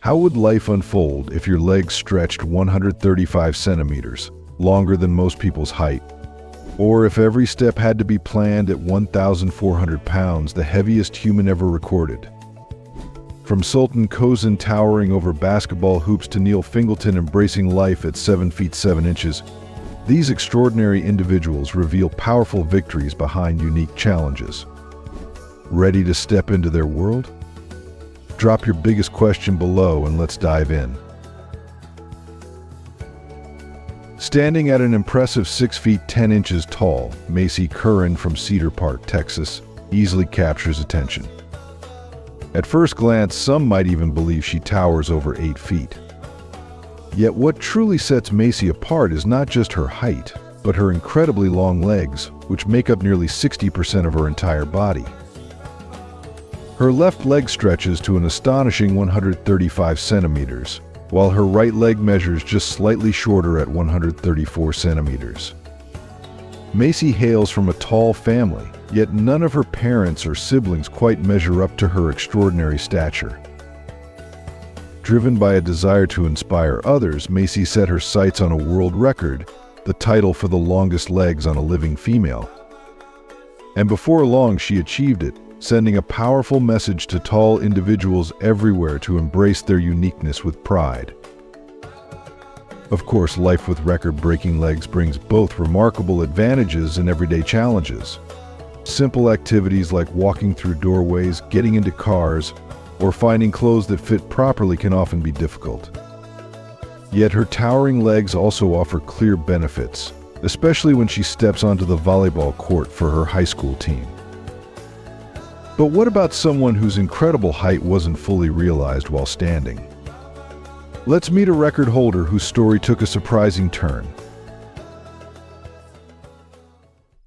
How would life unfold if your legs stretched 135 centimeters, longer than most people's height? Or if every step had to be planned at 1,400 pounds, the heaviest human ever recorded? From Sultan Kösen towering over basketball hoops to Neil Fingleton embracing life at 7 feet 7 inches, these extraordinary individuals reveal powerful victories behind unique challenges. Ready to step into their world? Drop your biggest question below and let's dive in. Standing at an impressive 6 feet 10 inches tall, Macy Curran from Cedar Park, Texas, easily captures attention. At first glance, some might even believe she towers over 8 feet. Yet what truly sets Macy apart is not just her height, but her incredibly long legs, which make up nearly 60% of her entire body. Her left leg stretches to an astonishing 135 centimeters, while her right leg measures just slightly shorter at 134 centimeters. Macy hails from a tall family, yet none of her parents or siblings quite measure up to her extraordinary stature. Driven by a desire to inspire others, Macy set her sights on a world record, the title for the longest legs on a living female. And before long, she achieved it, sending a powerful message to tall individuals everywhere to embrace their uniqueness with pride. Of course, life with record-breaking legs brings both remarkable advantages and everyday challenges. Simple activities like walking through doorways, getting into cars, or finding clothes that fit properly can often be difficult. Yet her towering legs also offer clear benefits, especially when she steps onto the volleyball court for her high school team. But what about someone whose incredible height wasn't fully realized while standing? Let's meet a record holder whose story took a surprising turn.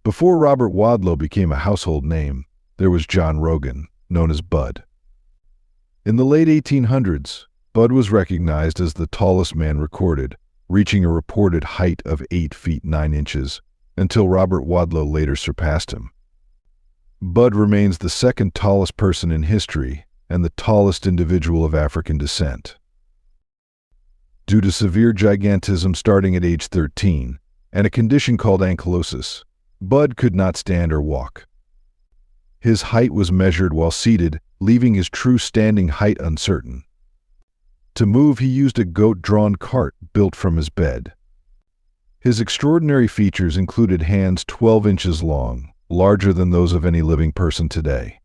Before Robert Wadlow became a household name, there was John Rogan, known as Bud. In the late 1800s, Bud was recognized as the tallest man recorded, reaching a reported height of 8 feet 9 inches, until Robert Wadlow later surpassed him. Bud remains the second tallest person in history and the tallest individual of African descent. Due to severe gigantism starting at age 13 and a condition called ankylosis, Bud could not stand or walk. His height was measured while seated, leaving his true standing height uncertain. To move, he used a goat-drawn cart built from his bed. His extraordinary features included hands 12 inches long, larger than those of any living person today.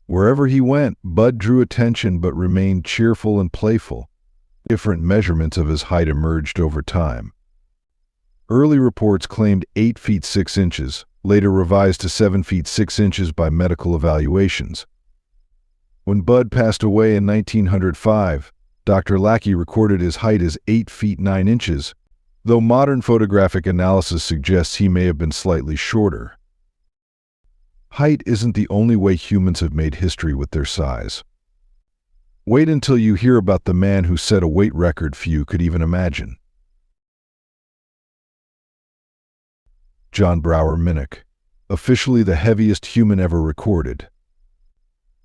Wherever he went, Bud drew attention but remained cheerful and playful. Different measurements of his height emerged over time. Early reports claimed 8 feet 6 inches, later revised to 7 feet 6 inches by medical evaluations. When Bud passed away in 1905, Dr. Lackey recorded his height as 8 feet 9 inches, though modern photographic analysis suggests he may have been slightly shorter. Height isn't the only way humans have made history with their size. Wait until you hear about the man who set a weight record few could even imagine. Jon Brower Minnoch, officially the heaviest human ever recorded.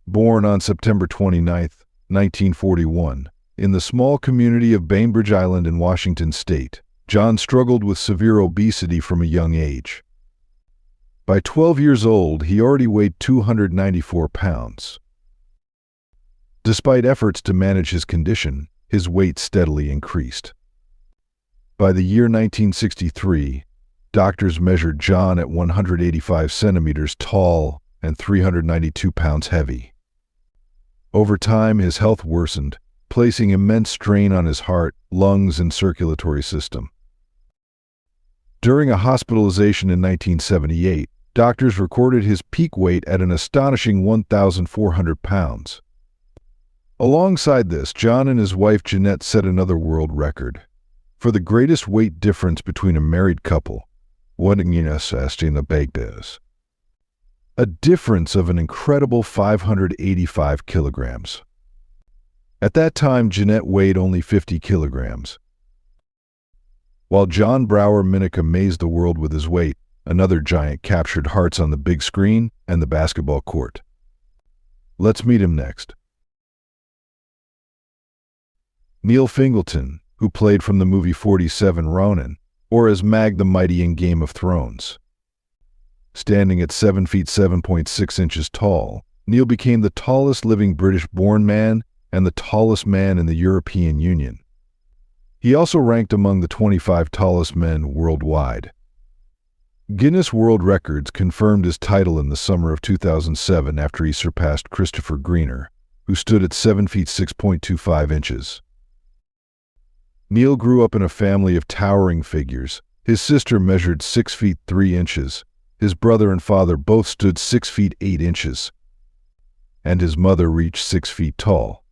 Born on September 29, 1941, in the small community of Bainbridge Island in Washington state, Jon struggled with severe obesity from a young age. By 12 years old, he already weighed 294 pounds. Despite efforts to manage his condition, his weight steadily increased. By the year 1963, doctors measured Jon at 185 centimeters tall and 392 pounds heavy. Over time, his health worsened, placing immense strain on his heart, lungs, and circulatory system. During a hospitalization in 1978, doctors recorded his peak weight at an astonishing 1,400 pounds. Alongside this, Jon and his wife Jeanette set another world record for the greatest weight difference between a married couple, a difference of an incredible 585 kilograms. At that time, Jeanette weighed only 50 kilograms. While Jon Brower Minnoch amazed the world with his weight, another giant captured hearts on the big screen and the basketball court. Let's meet him next. Neil Fingleton, who played from the movie 47 Ronin, or as Mag the Mighty in Game of Thrones. Standing at 7 feet 7.6 inches tall, Neil became the tallest living British-born man and the tallest man in the European Union. He also ranked among the 25 tallest men worldwide. Guinness World Records confirmed his title in the summer of 2007 after he surpassed Christopher Greener, who stood at 7 feet 6.25 inches. Neil grew up in a family of towering figures. His sister measured 6 feet 3 inches. His brother and father both stood 6 feet 8 inches. And his mother reached 6 feet tall.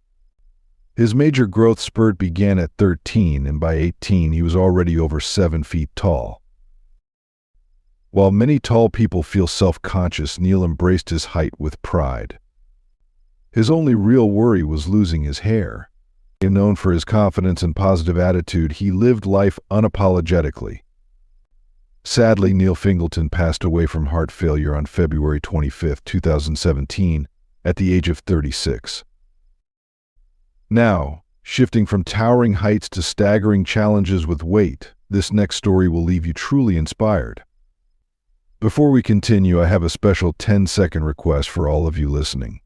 His major growth spurt began at 13, and by 18 he was already over 7 feet tall. While many tall people feel self-conscious, Neil embraced his height with pride. His only real worry was losing his hair. Known for his confidence and positive attitude, he lived life unapologetically. Sadly, Neil Fingleton passed away from heart failure on February 25, 2017, at the age of 36. Now, shifting from towering heights to staggering challenges with weight, this next story will leave you truly inspired. Before we continue, I have a special 10-second request for all of you listening.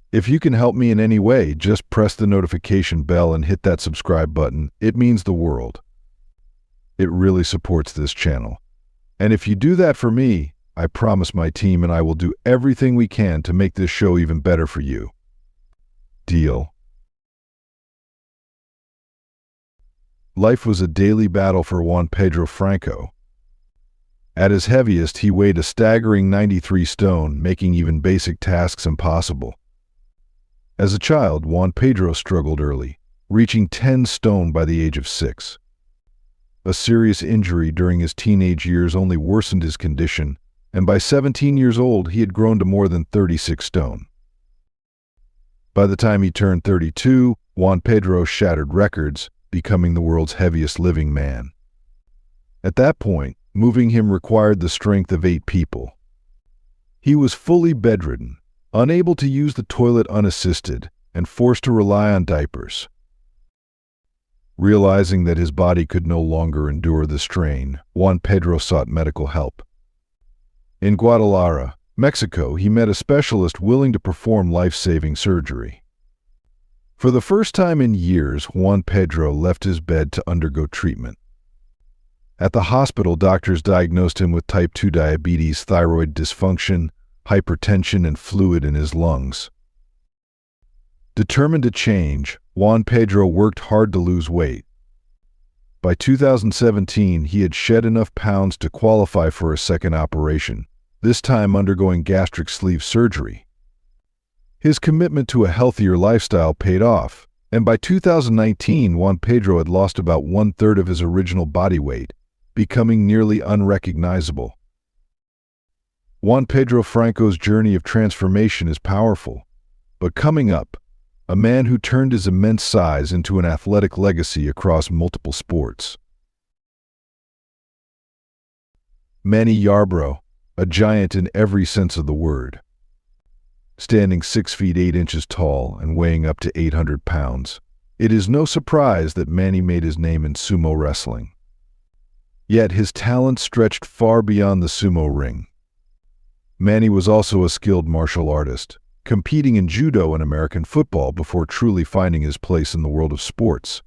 If you can help me in any way, just press the notification bell and hit that subscribe button. It means the world. It really supports this channel. And if you do that for me, I promise my team and I will do everything we can to make this show even better for you. Deal? Life was a daily battle for Juan Pedro Franco. At his heaviest, he weighed a staggering 93 stone, making even basic tasks impossible. As a child, Juan Pedro struggled early, reaching 10 stone by the age of 6. A serious injury during his teenage years only worsened his condition, and by 17 years old he had grown to more than 36 stone. By the time he turned 32, Juan Pedro shattered records, becoming the world's heaviest living man. At that point, moving him required the strength of 8 people. He was fully bedridden, unable to use the toilet unassisted, and forced to rely on diapers. Realizing that his body could no longer endure the strain, Juan Pedro sought medical help. In Guadalajara, Mexico, he met a specialist willing to perform life-saving surgery. For the first time in years, Juan Pedro left his bed to undergo treatment. At the hospital, doctors diagnosed him with type 2 diabetes, thyroid dysfunction, hypertension, and fluid in his lungs. Determined to change, Juan Pedro worked hard to lose weight. By 2017, he had shed enough pounds to qualify for a second operation, this time undergoing gastric sleeve surgery. His commitment to a healthier lifestyle paid off, and by 2019, Juan Pedro had lost about 1/3 of his original body weight, becoming nearly unrecognizable. Juan Pedro Franco's journey of transformation is powerful, but coming up, a man who turned his immense size into an athletic legacy across multiple sports. Manny Yarbrough, a giant in every sense of the word. Standing 6 feet 8 inches tall and weighing up to 800 pounds, it is no surprise that Manny made his name in sumo wrestling. Yet his talent stretched far beyond the sumo ring. Manny was also a skilled martial artist, competing in judo and American football before truly finding his place in the world of sports.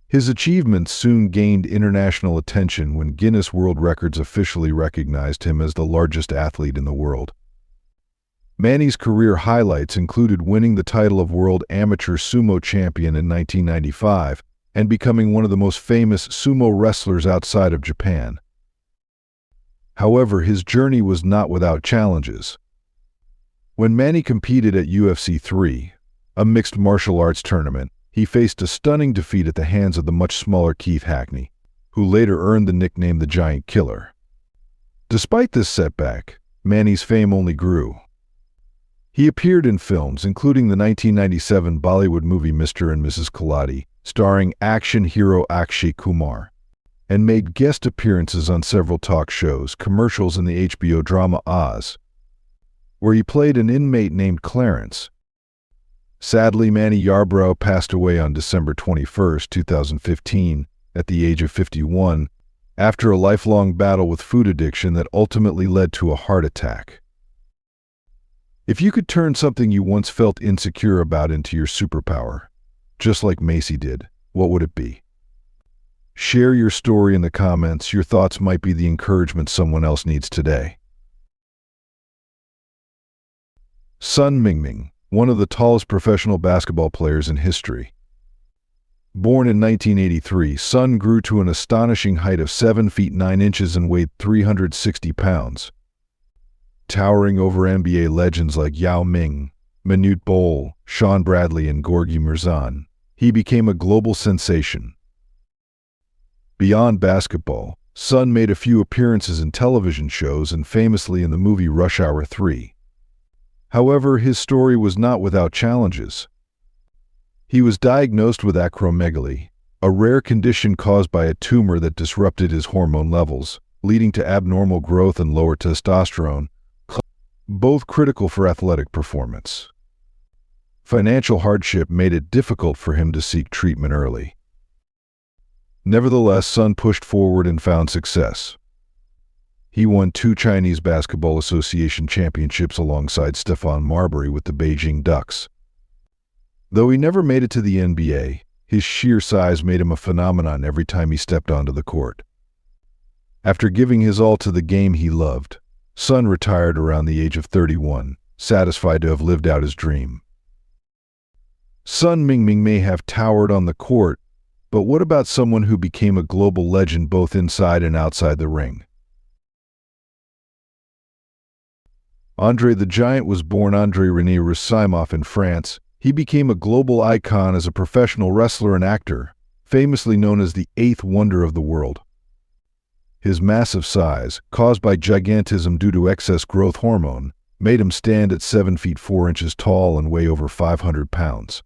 His achievements soon gained international attention when Guinness World Records officially recognized him as the largest athlete in the world. Manny's career highlights included winning the title of World Amateur Sumo Champion in 1995 and becoming one of the most famous sumo wrestlers outside of Japan. However, his journey was not without challenges. When Manny competed at UFC 3, a mixed martial arts tournament, he faced a stunning defeat at the hands of the much smaller Keith Hackney, who later earned the nickname the Giant Killer. Despite this setback, Manny's fame only grew. He appeared in films including the 1997 Bollywood movie Mr. and Mrs. Khali, starring action hero Akshay Kumar, and made guest appearances on several talk shows, commercials, and the HBO drama Oz, where he played an inmate named Clarence. Sadly, Manny Yarbrough passed away on December 21, 2015, at the age of 51, after a lifelong battle with food addiction that ultimately led to a heart attack. If you could turn something you once felt insecure about into your superpower, just like Macy did, what would it be? Share your story in the comments. Your thoughts might be the encouragement someone else needs today. Sun Mingming, one of the tallest professional basketball players in history. Born in 1983, Sun grew to an astonishing height of 7 feet 9 inches and weighed 360 pounds. Towering over NBA legends like Yao Ming, Manute Bol, Sean Bradley, and Gorgui Mirzan, he became a global sensation. Beyond basketball, Sun made a few appearances in television shows and famously in the movie Rush Hour 3. However, his story was not without challenges. He was diagnosed with acromegaly, a rare condition caused by a tumor that disrupted his hormone levels, leading to abnormal growth and lower testosterone, both critical for athletic performance. Financial hardship made it difficult for him to seek treatment early. Nevertheless, Sun pushed forward and found success. He won 2 Chinese Basketball Association championships alongside Stephon Marbury with the Beijing Ducks. Though he never made it to the NBA, his sheer size made him a phenomenon every time he stepped onto the court. After giving his all to the game he loved, Sun retired around the age of 31, satisfied to have lived out his dream. Sun Mingming may have towered on the court, but what about someone who became a global legend both inside and outside the ring? André the Giant was born André-René Roussimov in France. He became a global icon as a professional wrestler and actor, famously known as the 8th wonder of the world. His massive size, caused by gigantism due to excess growth hormone, made him stand at 7 feet 4 inches tall and weigh over 500 pounds.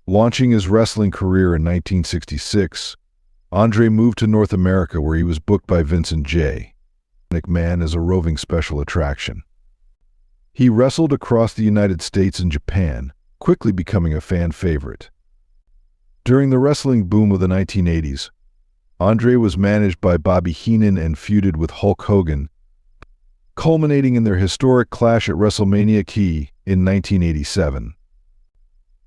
Launching his wrestling career in 1966, André moved to North America where he was booked by Vincent J. McMahon as a roving special attraction. He wrestled across the United States and Japan, quickly becoming a fan favorite. During the wrestling boom of the 1980s, André was managed by Bobby Heenan and feuded with Hulk Hogan, culminating in their historic clash at WrestleMania Key in 1987.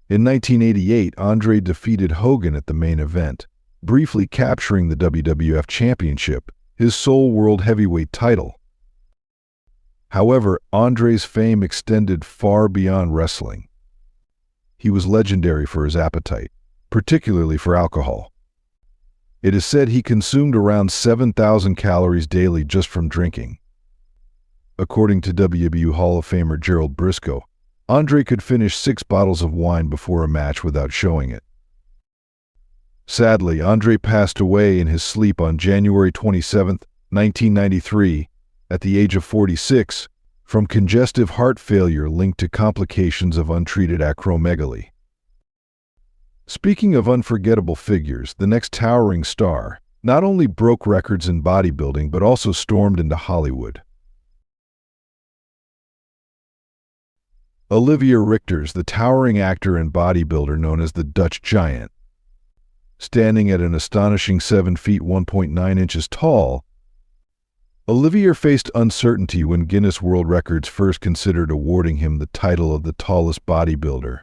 In 1988, André defeated Hogan at the main event, briefly capturing the WWF Championship, his sole world heavyweight title. However, André's fame extended far beyond wrestling. He was legendary for his appetite, particularly for alcohol. It is said he consumed around 7,000 calories daily just from drinking. According to WWE Hall of Famer Gerald Briscoe, André could finish 6 bottles of wine before a match without showing it. Sadly, André passed away in his sleep on January 27, 1993, at the age of 46, from congestive heart failure linked to complications of untreated acromegaly. Speaking of unforgettable figures, the next towering star not only broke records in bodybuilding but also stormed into Hollywood. Olivier Richters, the towering actor and bodybuilder known as the Dutch Giant. Standing at an astonishing 7 feet 1.9 inches tall, Olivier faced uncertainty when Guinness World Records first considered awarding him the title of the tallest bodybuilder.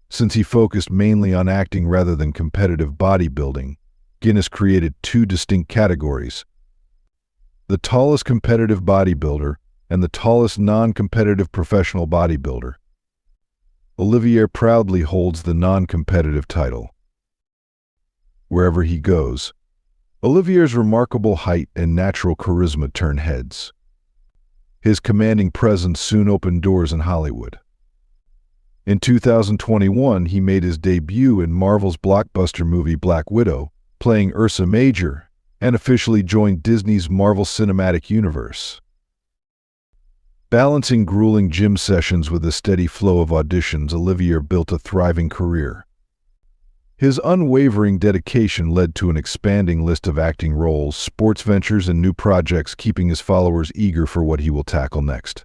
Since he focused mainly on acting rather than competitive bodybuilding, Guinness created 2 distinct categories: the tallest competitive bodybuilder and the tallest non-competitive professional bodybuilder. Olivier proudly holds the non-competitive title. Wherever he goes, Olivier's remarkable height and natural charisma turn heads. His commanding presence soon opened doors in Hollywood. In 2021, he made his debut in Marvel's blockbuster movie Black Widow, playing Ursa Major, and officially joined Disney's Marvel Cinematic Universe. Balancing grueling gym sessions with a steady flow of auditions, Olivier built a thriving career. His unwavering dedication led to an expanding list of acting roles, sports ventures, and new projects, keeping his followers eager for what he will tackle next.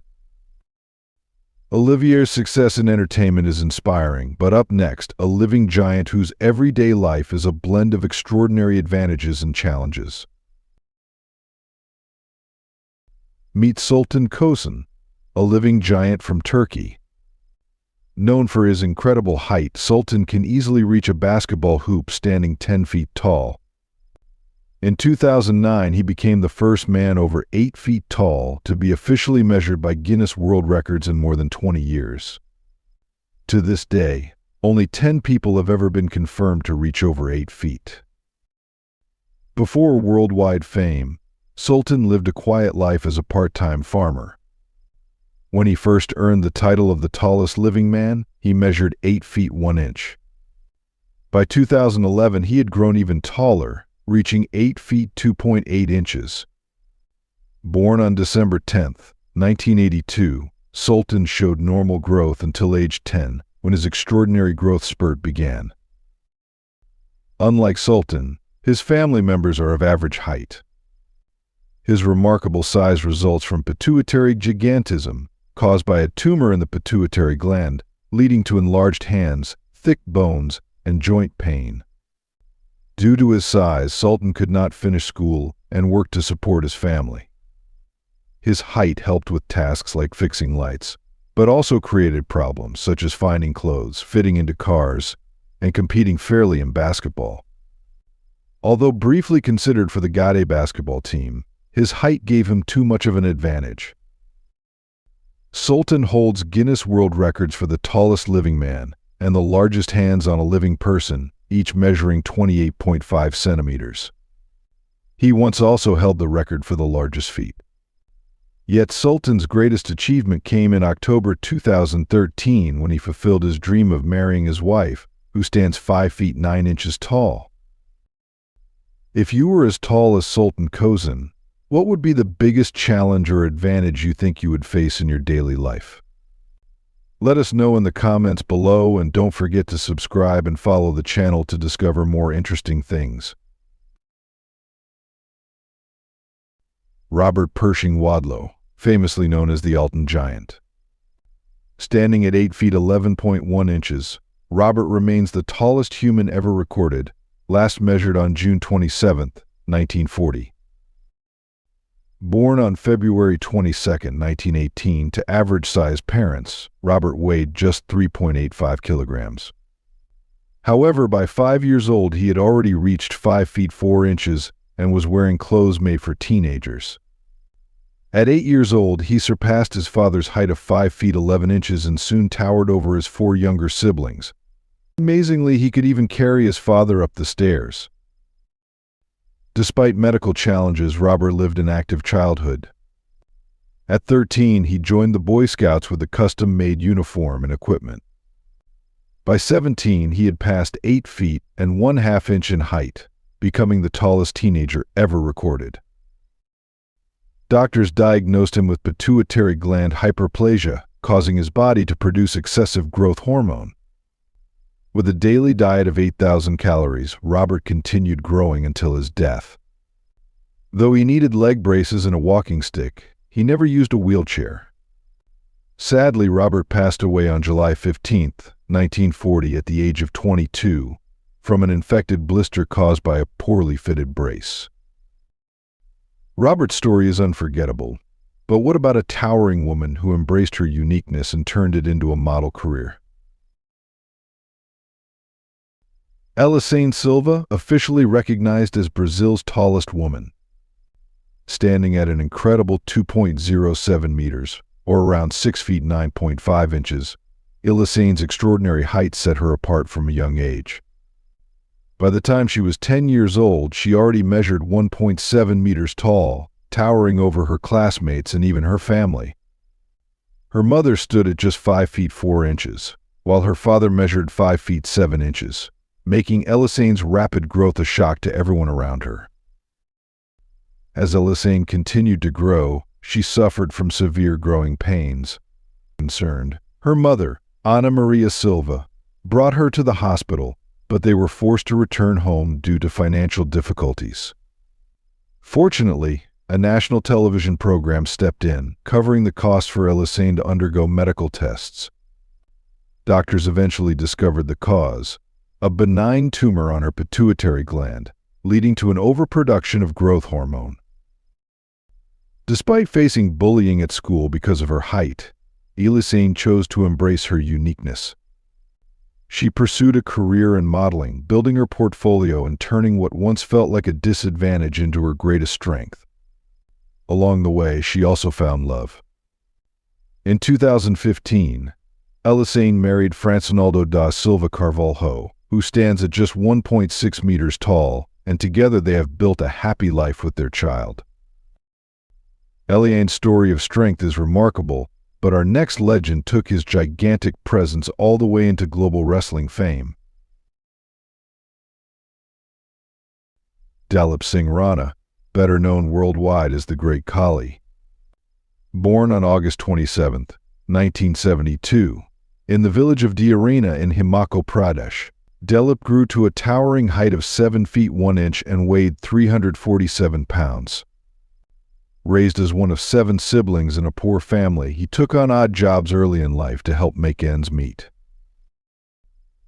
Olivier's success in entertainment is inspiring, but up next, a living giant whose everyday life is a blend of extraordinary advantages and challenges. Meet Sultan Kösen, a living giant from Turkey. Known for his incredible height, Sultan can easily reach a basketball hoop standing 10 feet tall. In 2009, he became the first man over 8 feet tall to be officially measured by Guinness World Records in more than 20 years. To this day, only 10 people have ever been confirmed to reach over 8 feet. Before worldwide fame, Sultan lived a quiet life as a part-time farmer. When he first earned the title of the tallest living man, he measured 8 feet 1 inch. By 2011, he had grown even taller, reaching 8 feet 2.8 inches. Born on December 10, 1982, Sultan showed normal growth until age 10, when his extraordinary growth spurt began. Unlike Sultan, his family members are of average height. His remarkable size results from pituitary gigantism, caused by a tumor in the pituitary gland, leading to enlarged hands, thick bones, and joint pain. Due to his size, Sultan could not finish school and worked to support his family. His height helped with tasks like fixing lights, but also created problems such as finding clothes, fitting into cars, and competing fairly in basketball. Although briefly considered for the Gade basketball team, his height gave him too much of an advantage. Sultan holds Guinness World Records for the tallest living man and the largest hands on a living person, each measuring 28.5 centimeters. He once also held the record for the largest feet. Yet Sultan's greatest achievement came in October 2013 when he fulfilled his dream of marrying his wife, who stands 5 feet 9 inches tall. If you were as tall as Sultan Kösen, what would be the biggest challenge or advantage you think you would face in your daily life? Let us know in the comments below, and don't forget to subscribe and follow the channel to discover more interesting things. Robert Pershing Wadlow, famously known as the Alton Giant. Standing at 8 feet 11.1 inches, Robert remains the tallest human ever recorded, last measured on June 27, 1940. Born on February 22, 1918, to average-sized parents, Robert weighed just 3.85 kilograms. However, by 5 years old, he had already reached 5 feet 4 inches and was wearing clothes made for teenagers. At 8 years old, he surpassed his father's height of 5 feet 11 inches and soon towered over his 4 younger siblings. Amazingly, he could even carry his father up the stairs. Despite medical challenges, Robert lived an active childhood. At 13, he joined the Boy Scouts with a custom-made uniform and equipment. By 17, he had passed 8 feet and 1/2 inch in height, becoming the tallest teenager ever recorded. Doctors diagnosed him with pituitary gland hyperplasia, causing his body to produce excessive growth hormone. With a daily diet of 8,000 calories, Robert continued growing until his death. Though he needed leg braces and a walking stick, he never used a wheelchair. Sadly, Robert passed away on July 15, 1940, at the age of 22, from an infected blister caused by a poorly fitted brace. Robert's story is unforgettable, but what about a towering woman who embraced her uniqueness and turned it into a model career? Eliane Silva, officially recognized as Brazil's tallest woman. Standing at an incredible 2.07 meters, or around 6 feet 9.5 inches, Eliane's extraordinary height set her apart from a young age. By the time she was 10 years old, she already measured 1.7 meters tall, towering over her classmates and even her family. Her mother stood at just 5 feet 4 inches, while her father measured 5 feet 7 inches. Making Eliane's rapid growth a shock to everyone around her. As Eliane continued to grow, she suffered from severe growing pains. Concerned, her mother, Ana Maria Silva, brought her to the hospital, but they were forced to return home due to financial difficulties. Fortunately, a national television program stepped in, covering the cost for Eliane to undergo medical tests. Doctors eventually discovered the cause, a benign tumor on her pituitary gland, leading to an overproduction of growth hormone. Despite facing bullying at school because of her height, Eliane chose to embrace her uniqueness. She pursued a career in modeling, building her portfolio and turning what once felt like a disadvantage into her greatest strength. Along the way, she also found love. In 2015, Eliane married Francinaldo da Silva Carvalho, who stands at just 1.6 meters tall, and together they have built a happy life with their child. Eliane's story of strength is remarkable, but our next legend took his gigantic presence all the way into global wrestling fame. Dalip Singh Rana, better known worldwide as the Great Khali. Born on August 27, 1972, in the village of Diarena in Himachal Pradesh, Dalip grew to a towering height of 7 feet 1 inch and weighed 347 pounds. Raised as one of 7 siblings in a poor family, he took on odd jobs early in life to help make ends meet.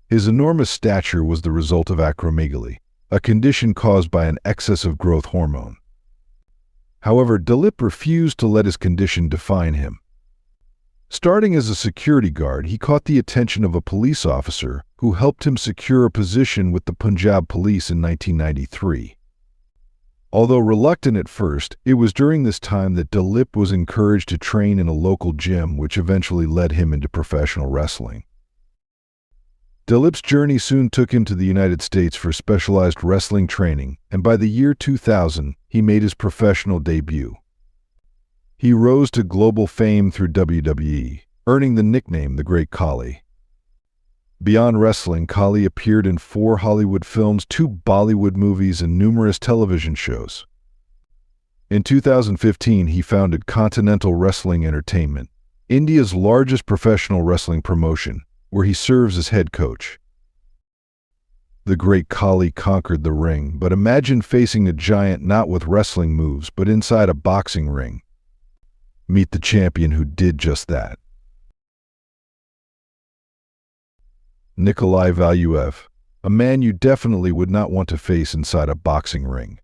His enormous stature was the result of acromegaly, a condition caused by an excess of growth hormone. However, Dalip refused to let his condition define him. Starting as a security guard, he caught the attention of a police officer who helped him secure a position with the Punjab Police in 1993. Although reluctant at first, it was during this time that Dalip was encouraged to train in a local gym, which eventually led him into professional wrestling. Dalip's journey soon took him to the United States for specialized wrestling training, and by the year 2000, he made his professional debut. He rose to global fame through WWE, earning the nickname the Great Khali. Beyond wrestling, Khali appeared in 4 Hollywood films, 2 Bollywood movies, and numerous television shows. In 2015, he founded Continental Wrestling Entertainment, India's largest professional wrestling promotion, where he serves as head coach. The Great Khali conquered the ring, but imagine facing a giant not with wrestling moves, but inside a boxing ring. Meet the champion who did just that. Nikolai Valuev, a man you definitely would not want to face inside a boxing ring.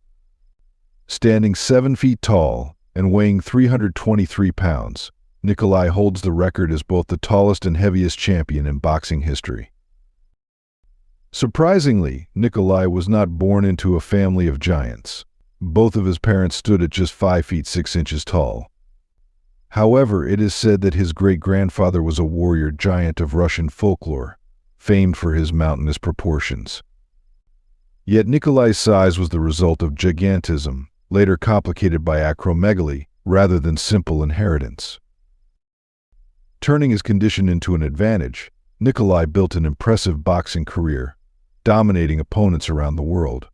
Standing 7 feet tall and weighing 323 pounds, Nikolai holds the record as both the tallest and heaviest champion in boxing history. Surprisingly, Nikolai was not born into a family of giants. Both of his parents stood at just 5 feet 6 inches tall. However, it is said that his great-grandfather was a warrior giant of Russian folklore, famed for his mountainous proportions. Yet Nikolai's size was the result of gigantism, later complicated by acromegaly, rather than simple inheritance. Turning his condition into an advantage, Nikolai built an impressive boxing career, dominating opponents around the world.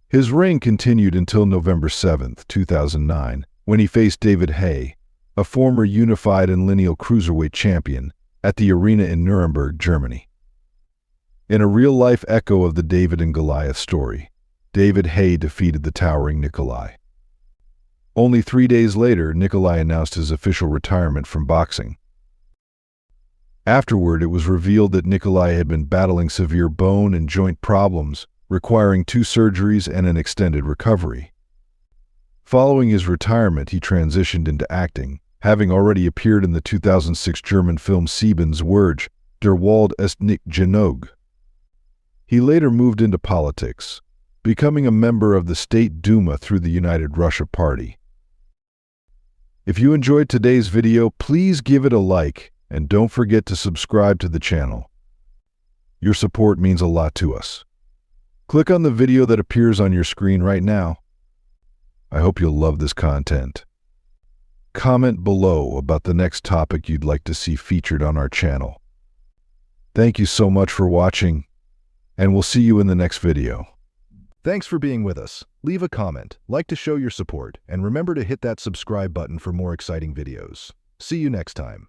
His reign continued until November 7, 2009, when he faced David Haye, a former unified and lineal cruiserweight champion, at the arena in Nuremberg, Germany. In a real-life echo of the David and Goliath story, David Haye defeated the towering Nikolai. Only 3 days later, Nikolai announced his official retirement from boxing. Afterward, it was revealed that Nikolai had been battling severe bone and joint problems, requiring 2 surgeries and an extended recovery. Following his retirement, he transitioned into acting, having already appeared in the 2006 German film Sehenswürdig, Der Wald ist nicht genug. He later moved into politics, becoming a member of the State Duma through the United Russia Party. If you enjoyed today's video, please give it a like and don't forget to subscribe to the channel. Your support means a lot to us. Click on the video that appears on your screen right now. I hope you'll love this content. Comment below about the next topic you'd like to see featured on our channel. Thank you so much for watching, and we'll see you in the next video. Thanks for being with us. Leave a comment, like to show your support, and remember to hit that subscribe button for more exciting videos. See you next time.